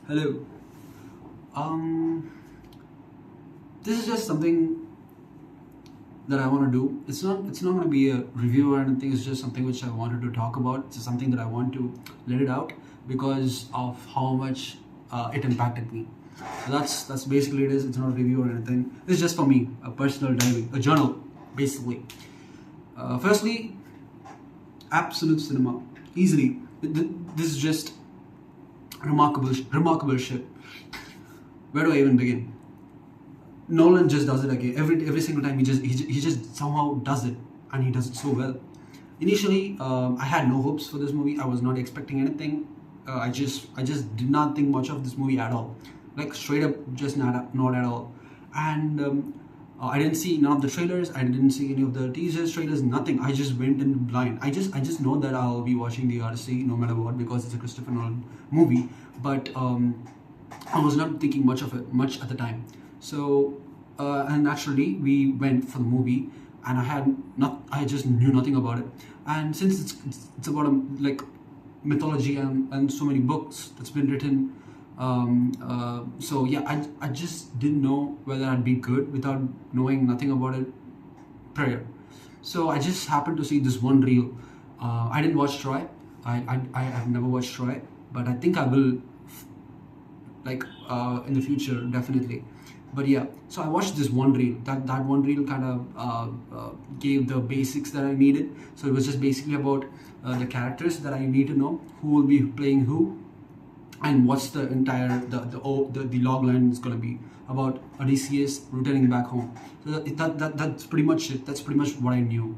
Hello. Um, this is just something that I want to do. It's not going to be a review or anything. It's just something which I wanted to talk about. It's just something that I want to let it out because of how much it impacted me. So that's basically it is. It's not a review or anything. It's just for me, a personal diary, a journal, basically. Firstly, absolute cinema, easily. This is just remarkable shit. Where do I even begin? Nolan just does it again. Every single time he just somehow does it, and he does it so well. Initially, I had no hopes for this movie. I was not expecting anything. I just did not think much of this movie at all. Like straight up, just not at all. And I didn't see none of the trailers. I didn't see any of the teasers, trailers, nothing. I just went in blind. I just know that I'll be watching the Odyssey no matter what because it's a Christopher Nolan movie. But I was not thinking much at the time. So and naturally we went for the movie, and I just knew nothing about it. And since it's about like mythology and so many books that's been written, so yeah, I just didn't know whether I'd be good without knowing nothing about it prior. So I just happened to see this one reel. I didn't watch Troy. I have never watched Troy, but I think I will, like in the future, definitely. But yeah, so I watched this one reel. That one reel kind of gave the basics that I needed. So it was just basically about the characters that I need to know, who will be playing who, and what's the entire the log line is going to be about Odysseus returning back home. So that's pretty much it. That's pretty much what I knew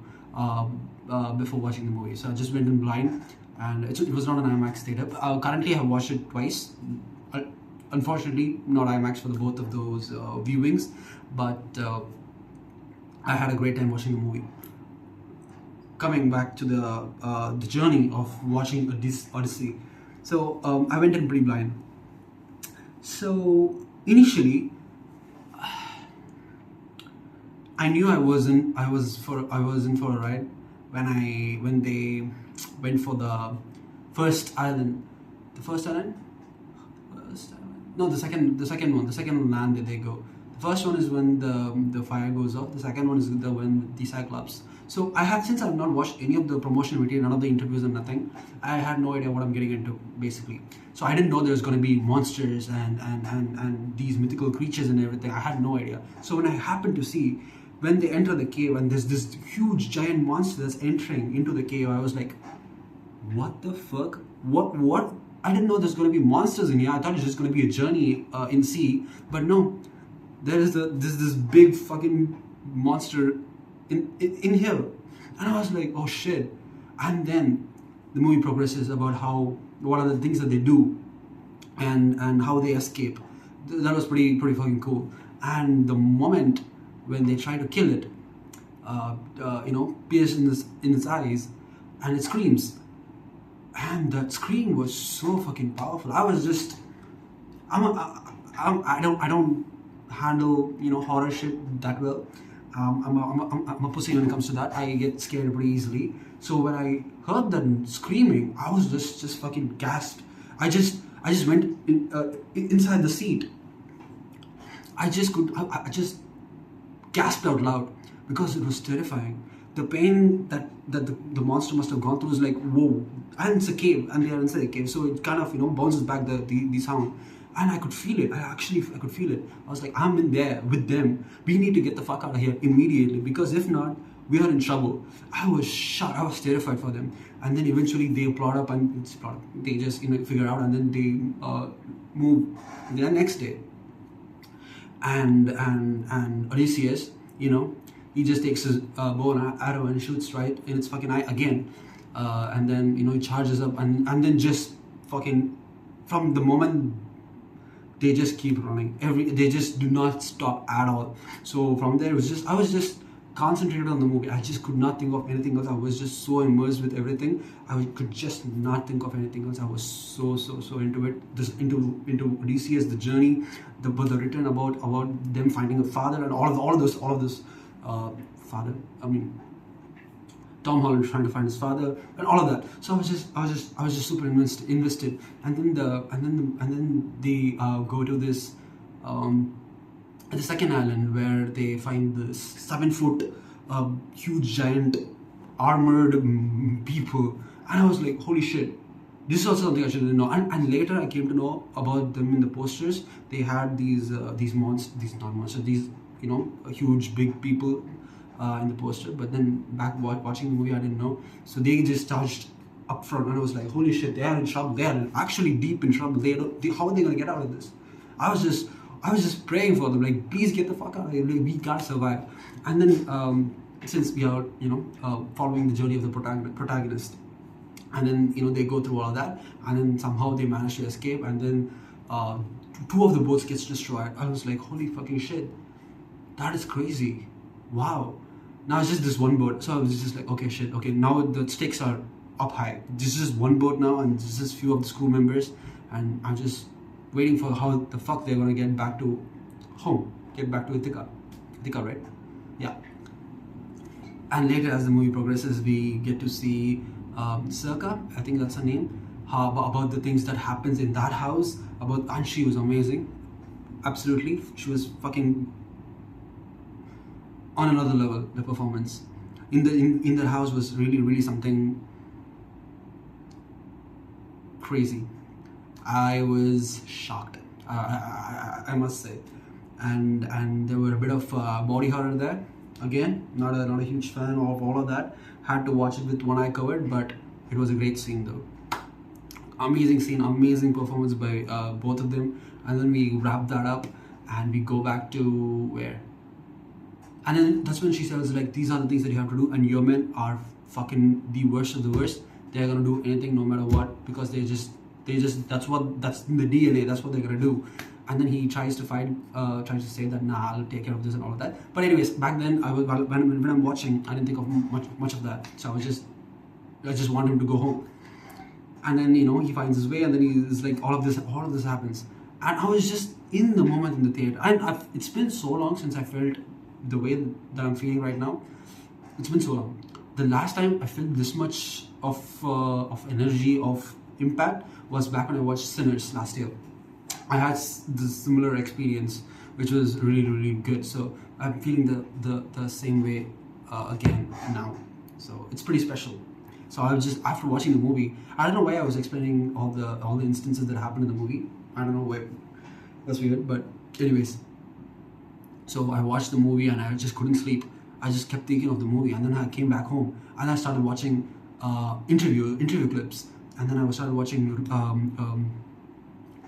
before watching the movie. So I just went in blind, and it was not an IMAX theater. Currently, I have watched it twice. Uh, Unfortunately, not IMAX for the both of those viewings, but I had a great time watching the movie. Coming back to the journey of watching Odyssey, so I went in pretty blind. So initially, I knew I was in for a ride when they went for the first island. The first island? First island. No, the second land that they go. The first one is when the fire goes off. The second one is the when with the Cyclops. So since I've not watched any of the promotional material, none of the interviews and nothing, I had no idea what I'm getting into basically. So I didn't know there's gonna be monsters and these mythical creatures and everything. I had no idea. So when I happened to see when they enter the cave and there's this huge giant monster that's entering into the cave, I was like, what the fuck? What? I didn't know there's going to be monsters in here. I thought it's just going to be a journey in sea, but no, there's this big fucking monster in here, and I was like, oh shit. And then the movie progresses about what are the things that they do, and how they escape. That was pretty fucking cool. And the moment when they try to kill it, pierce in its eyes, and it screams. And that scream was so fucking powerful. I was just, I don't handle horror shit that well. I'm a pussy when it comes to that. I get scared pretty easily. So when I heard that screaming, I was just fucking gasped. I just went inside the seat. I just gasped out loud because it was terrifying. The pain that the monster must have gone through is like, whoa. And it's a cave, and they are inside a cave, so it kind of bounces back the sound. And I could feel it. I could feel it. I was like, I'm in there with them. We need to get the fuck out of here immediately, because if not, we are in trouble. I was shocked. I was terrified for them. And then eventually they plot up, and they just figure out, and then they move the next day. And Odysseus, he just takes his bow and arrow and shoots right in its fucking eye again, and then he charges up, and then just fucking, from the moment, they just keep running. They just do not stop at all. So from there, I was just concentrated on the movie. I just could not think of anything else. I was just so immersed with everything. I could just not think of anything else. I was so into it. Into Odysseus, the journey, the written about them finding a father, and all of this father. I mean, Tom Holland trying to find his father, and all of that. So I was just super invested. And then they go to this the second island where they find this 7 foot huge giant armored people, and I was like, holy shit. This is also something I shouldn't know. And later I came to know about them in the posters. They had these monsters, these not monsters, these huge big people in the poster. But then back watching the movie, I didn't know. So they just touched up front, and I was like, holy shit, they are in trouble. They are actually deep in trouble. How are they gonna get out of this? I was just praying for them, like, please get the fuck out of here. Like, we can't survive. And then since we are following the journey of the protagonist, and then they go through all of that, and then somehow they manage to escape, and then two of the boats gets destroyed. I was like, holy fucking shit, that is crazy. Wow. Now it's just this one boat. So I was just like, okay, shit, okay, now the stakes are up high. This is just one boat now, and this is few of the crew members, and I'm just waiting for how the fuck they're gonna get back to home, get back to Ithaca, right? Yeah. And later, as the movie progresses, we get to see Circa, I think that's her name, about the things that happens in that house, and she was amazing. Absolutely, she was fucking on another level. The performance in the house was really something crazy. I was shocked, I must say, and there were a bit of body horror there. Again, not a huge fan of all of that. Had to watch it with one eye covered, but it was a great scene though. Amazing scene, amazing performance by both of them. And then we wrap that up, and we go back to where? And then that's when she says, like, these are the things that you have to do, and your men are fucking the worst of the worst. They're gonna do anything no matter what, because they just that's in the DNA, that's what they're gonna do. And then he tries to say that, nah, I'll take care of this and all of that. But anyways, back then when I'm watching, I didn't think of much of that. So I just want him to go home. And then he finds his way, and then he's like, all of this happens, and I was just in the moment in the theater. And it's been so long since I felt the way that I'm feeling right now. It's been so long. The last time I felt this much of energy, of impact, was back when I watched Sinners last year. I had this similar experience, which was really good. So I'm feeling the same way again now. So it's pretty special. So I was just, after watching the movie, I don't know why I was explaining all the instances that happened in the movie. I don't know why. That's weird. But anyways, so I watched the movie and I just couldn't sleep. I just kept thinking of the movie, and then I came back home and I started watching interview clips, and then I started watching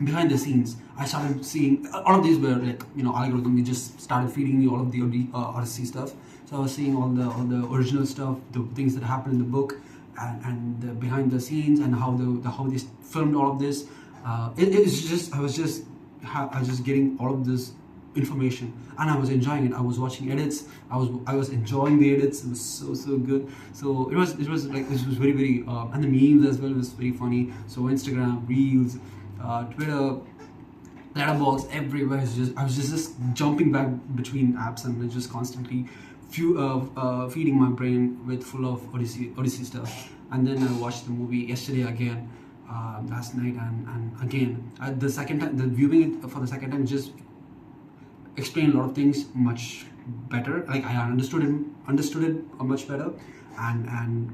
behind the scenes. I started seeing all of these were like algorithm. We just started feeding me all of the Odyssey stuff. So I was seeing all the original stuff, the things that happened in the book, and the behind the scenes, and how they filmed all of this. It was just I was just getting all of this information, and I was enjoying it. I was watching edits. I was enjoying the edits. It was so good. So it was like, this was very and the memes as well was very funny. So Instagram, Reels, Twitter, Letterboxd, everywhere. I was just jumping back between apps, and just constantly feeding my brain with full of Odyssey stuff. And then I watched the movie yesterday again, last night, and again the second time, the viewing it for the second time just explained a lot of things much better. Like, I understood it much better, and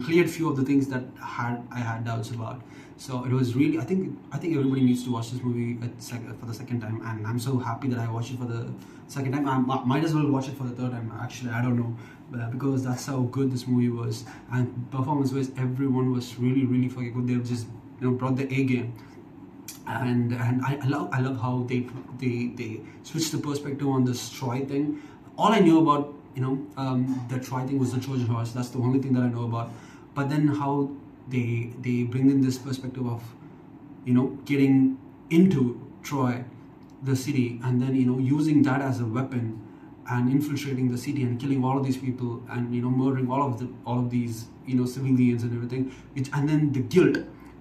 cleared few of the things that I had doubts about. So it was really, I think everybody needs to watch this movie for the second time, and I'm so happy that I watched it for the second time. I might as well watch it for the third time, actually. I don't know, because that's how good this movie was. And performance-wise, everyone was really fucking good. They just brought the A game. And I love how they switched the perspective on this Troy thing. All I knew about the Troy thing was the Trojan horse. That's the only thing that I know about. But then how they bring in this perspective of getting into Troy, the city, and then using that as a weapon and infiltrating the city and killing all of these people, and murdering all of these civilians and everything. And then the guilt,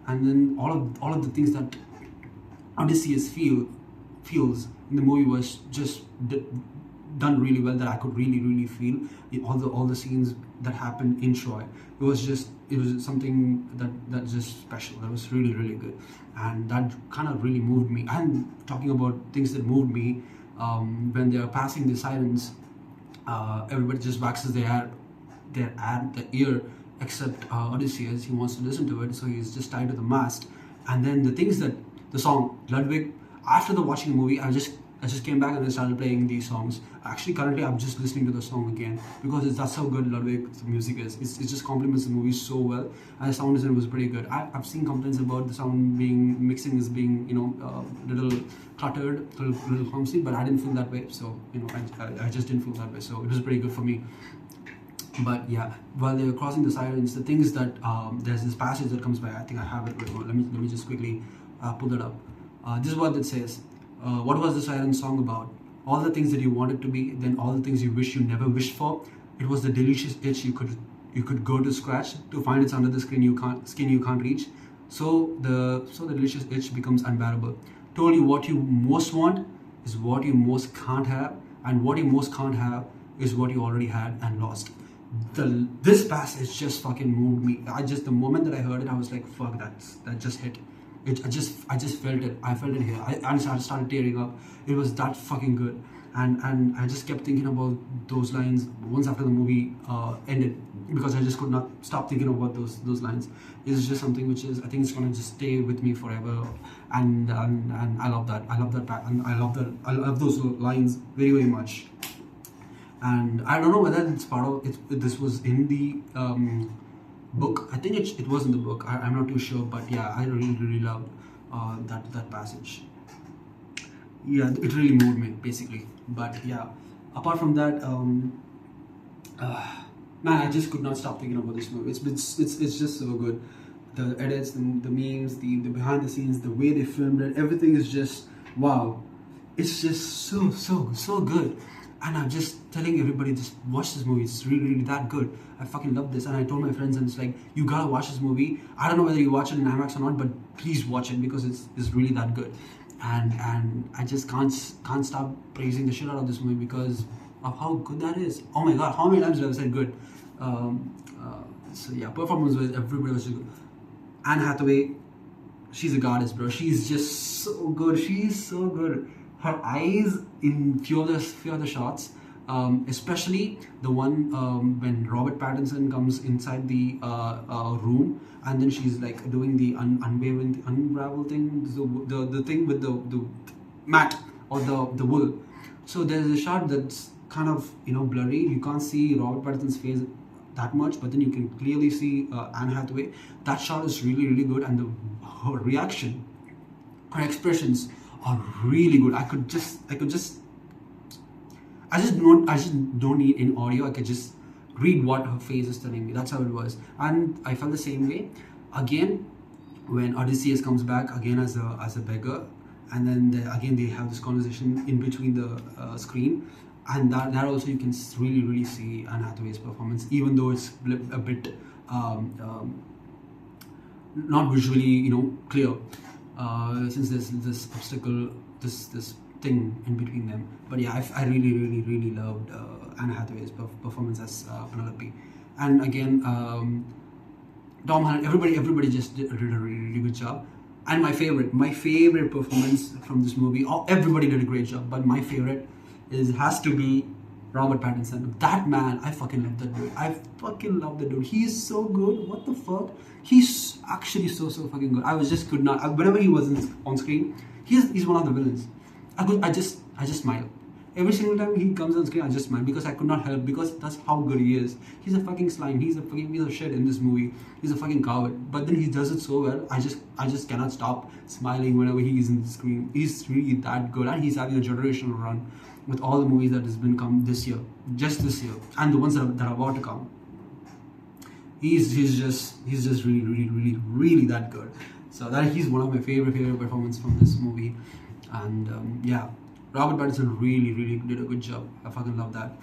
and then all of the things that Odysseus feels in the movie was just done really well that I could really feel all the scenes that happened in Troy. It was something that just special. That was really good, and that kind of really moved me. And talking about things that moved me, when they are passing the sirens, everybody just waxes their ear, except Odyssey, as he wants to listen to it, so he's just tied to the mast. And then the things that the song Ludwig. After the watching the movie, I just came back and I started playing these songs. Actually, currently I'm just listening to the song again because that's how good Ludwig's music is. It just complements the movie so well, and the sound design was pretty good. I've seen complaints about the sound mixing is being a little cluttered, a little clumsy, but I didn't feel that way. So I just didn't feel that way. So it was pretty good for me. But yeah, while they were crossing the sirens, the things that there's this passage that comes by. I think I have it written. Let me just quickly pull that up. This is what it says. What was the siren song about? All the things that you wanted to be, then all the things you wish you never wished for. It was the delicious itch you could go to scratch to find it's under the skin you can't reach. So the delicious itch becomes unbearable. Told you what you most want is what you most can't have, and what you most can't have is what you already had and lost. This passage just fucking moved me. The moment that I heard it, I was like, fuck, that just hit. I just felt it. I felt it here. I started tearing up. It was that fucking good, and I just kept thinking about those lines once after the movie ended, because I just could not stop thinking about those lines. It's just something which is, I think it's gonna just stay with me forever, and I love that. I love that, and I love those lines very much. And I don't know whether it's part of it. This was in the book. I think it was in the book. I'm not too sure, but yeah, I really loved that passage. Yeah, it really moved me basically. But yeah, apart from that, man, I just could not stop thinking about this movie. It's just so good. The edits, the memes, the behind the scenes, the way they filmed it, everything is just wow. It's just so good. And I'm just telling everybody, just watch this movie. It's really that good. I fucking love this. And I told my friends, and it's like, you gotta watch this movie. I don't know whether you watch it in IMAX or not, but please watch it because it's really that good. And I just can't stop praising the shit out of this movie because of how good that is. Oh my god, how many times did I say good? So yeah, performance-wise, everybody was just good. Anne Hathaway, she's a goddess, bro. She's just so good. She's so good. Her eyes in few of the shots, especially the one when Robert Pattinson comes inside the room, and then she's like doing the unravel thing, the thing with the mat or the wool. So there's a shot that's kind of blurry. You can't see Robert Pattinson's face that much, but then you can clearly see Anne Hathaway. That shot is really good, and her reaction, her expressions are really good. I just don't need in audio. I could just read what her face is telling me. That's how it was, and I felt the same way. Again, when Odysseus comes back again as a beggar, and then again they have this conversation in between the screen, and that also you can really see Anne Hathaway's performance, even though it's a bit not visually clear. Since there's this obstacle, this thing in between them. But yeah, I really loved Anne Hathaway's performance as Penelope. And again, Tom Holland, everybody just did a really good job. And my favorite performance from this movie, everybody did a great job, but my favorite has to be Robert Pattinson. That man, I fucking love that dude. I fucking love that dude. He is so good. What the fuck? He's actually so fucking good. Could not. Whenever he was on screen, he's one of the villains. I just smile. Every single time he comes on screen, I just smile because I could not help, because that's how good he is. He's a fucking slime. He's a fucking piece of shit in this movie. He's a fucking coward. But then he does it so well. I just cannot stop smiling whenever he is in the screen. He's really that good, and he's having a generational run with all the movies that has been come this year, just this year, and the ones that are about to come. He's just really that good. So he's one of my favorite performances from this movie. And yeah, Robert Pattinson really did a good job. I fucking love that.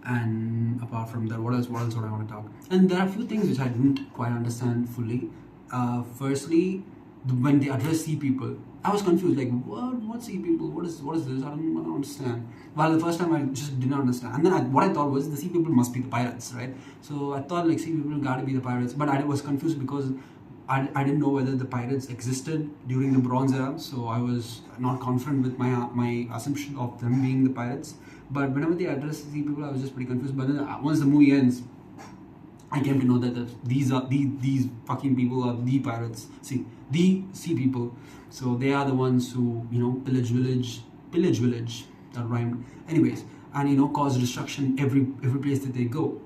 And apart from that, what else would I want to talk? And there are a few things which I didn't quite understand fully. Firstly, when they address sea people, I was confused. Like, what sea people? What is this? I don't understand. Well, the first time I just didn't understand, and then what I thought was the sea people must be the pirates, right? So I thought like sea people gotta be the pirates, but I was confused because I didn't know whether the pirates existed during the Bronze Era, so I was not confident with my assumption of them being the pirates. But whenever they address the sea people, I was just pretty confused. But then once the movie ends, I came to know that these fucking people are the pirates. See, the sea people. So they are the ones who pillage village. That rhymed. Anyways, and cause destruction every place that they go.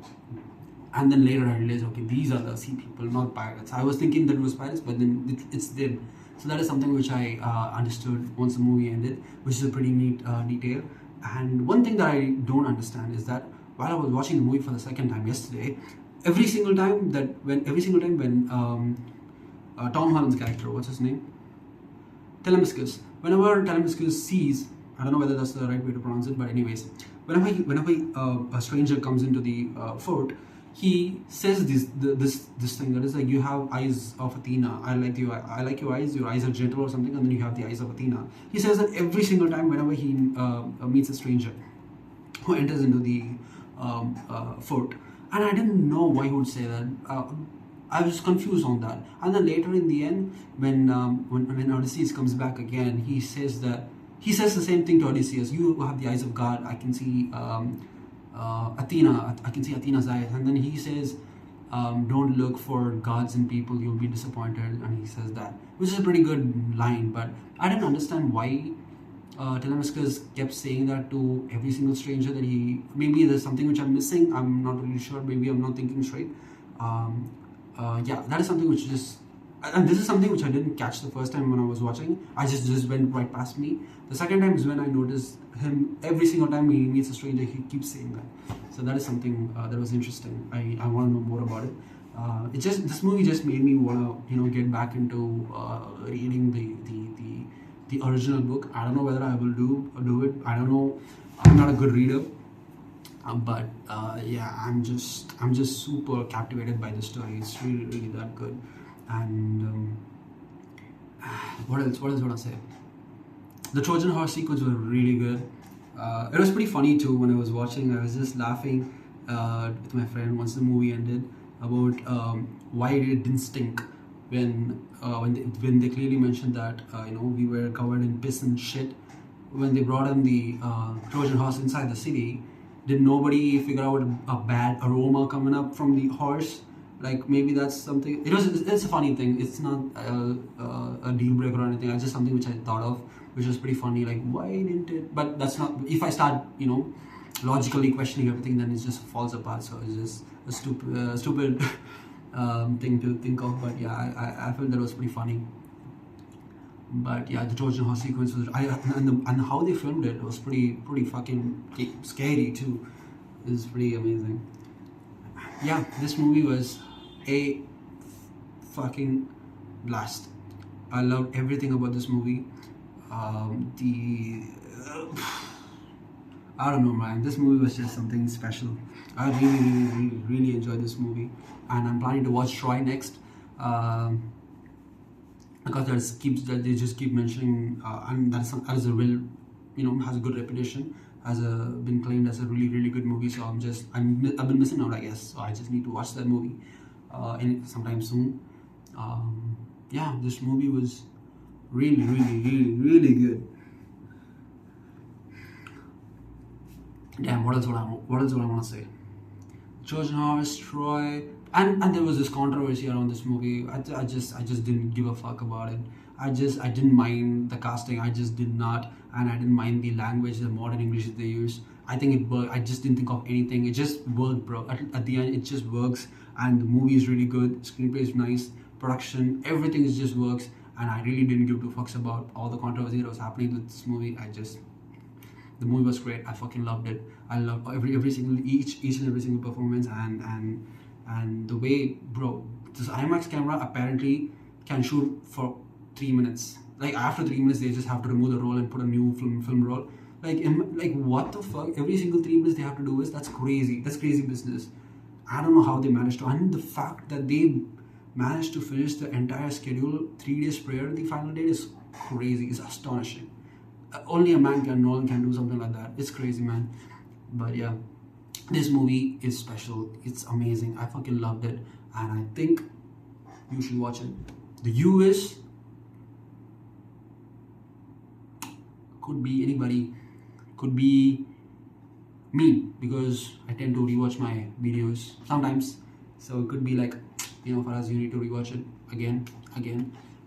And then later I realized, okay, these are the sea people, not pirates. I was thinking that it was pirates, but then it's them. So that is something which I understood once the movie ended, which is a pretty neat detail. And one thing that I don't understand is that while I was watching the movie for the second time yesterday, every single time when Tom Holland's character, what's his name? Telemachus. Whenever Telemachus sees, I don't know whether that's the right way to pronounce it, but anyways, whenever a stranger comes into the fort, he says this thing that is like, you have eyes of Athena. I like your eyes. Your eyes are gentle or something, and then you have the eyes of Athena. He says that every single time whenever he meets a stranger who enters into the fort, and I didn't know why he would say that. I was confused on that, and then later in the end, when Odysseus comes back again, he says the same thing to Odysseus. You have the eyes of God. I can see Athena. I can see Athena's eyes, and then he says, "Don't look for gods in people. You'll be disappointed." And he says that, which is a pretty good line. But I didn't understand why Telemachus kept saying that to every single stranger. That maybe there's something which I'm missing. I'm not really sure. Maybe I'm not thinking straight. Yeah, that is something which just, and this is something which I didn't catch the first time when I was watching. I just went right past me. The second time is when I noticed him. Every single time he meets a stranger, he keeps saying that. So that is something that was interesting. I want to know more about it. This movie just made me want to get back into reading the original book. I don't know whether I will do it. I don't know. I'm not a good reader. But yeah, I'm just super captivated by the story. It's really, really that good. And what else would I say? The Trojan horse sequence was really good. It was pretty funny too. When I was watching, I was just laughing with my friend once the movie ended about why it didn't stink when they clearly mentioned that we were covered in piss and shit when they brought in the Trojan horse inside the city. Did nobody figure out a bad aroma coming up from the horse? Like maybe that's something. It's a funny thing. It's not a deal breaker or anything. It's just something which I thought of, which was pretty funny. Like why didn't it? But that's not. If I start logically questioning everything, then it just falls apart. So it's just a stupid thing to think of. But yeah, I felt that was pretty funny. But yeah, the Trojan horse sequence was and how they filmed it was pretty fucking scary too. It was pretty amazing. Yeah, this movie was a fucking blast. I loved everything about this movie. I don't know, man. This movie was just something special. I really enjoyed this movie, and I'm planning to watch Troy next. Because they just keep mentioning, and that is a real, has a good reputation, been claimed as a really good movie. So I've been missing out, I guess. So I just need to watch that movie sometime soon. Yeah, this movie was really good. Damn, what else would I want to say? Trojan horse, Troy, and there was this controversy around this movie. I just didn't give a fuck about it. I didn't mind the casting. I just did not, and I didn't mind the language, the modern English that they use. I think it worked. I just didn't think of anything. It just worked, bro. At the end, it just works, and the movie is really good. Screenplay is nice, production, everything just works, and I really didn't give two fucks about all the controversy that was happening with this movie. The movie was great. I fucking loved it. I loved every single each and every single performance, and the way, bro, this IMAX camera apparently can shoot for 3 minutes. Like after 3 minutes, they just have to remove the roll and put a new film roll. Like what the fuck? Every single 3 minutes they have to do is that's crazy. That's crazy business. I don't know how they managed to, and the fact that they managed to finish the entire schedule 3 days prior to the final date is crazy. It's astonishing. Only a man can, Nolan can do something like that. It's crazy, man. But yeah, this movie is special. It's amazing. I fucking loved it, and I think you should watch it. The U is, could be anybody, could be me, because I tend to rewatch my videos sometimes. So it could be like, you know, for us, you need to rewatch it again.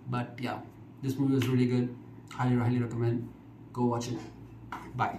But yeah, this movie was really good. Highly recommend. Go watch it. Bye.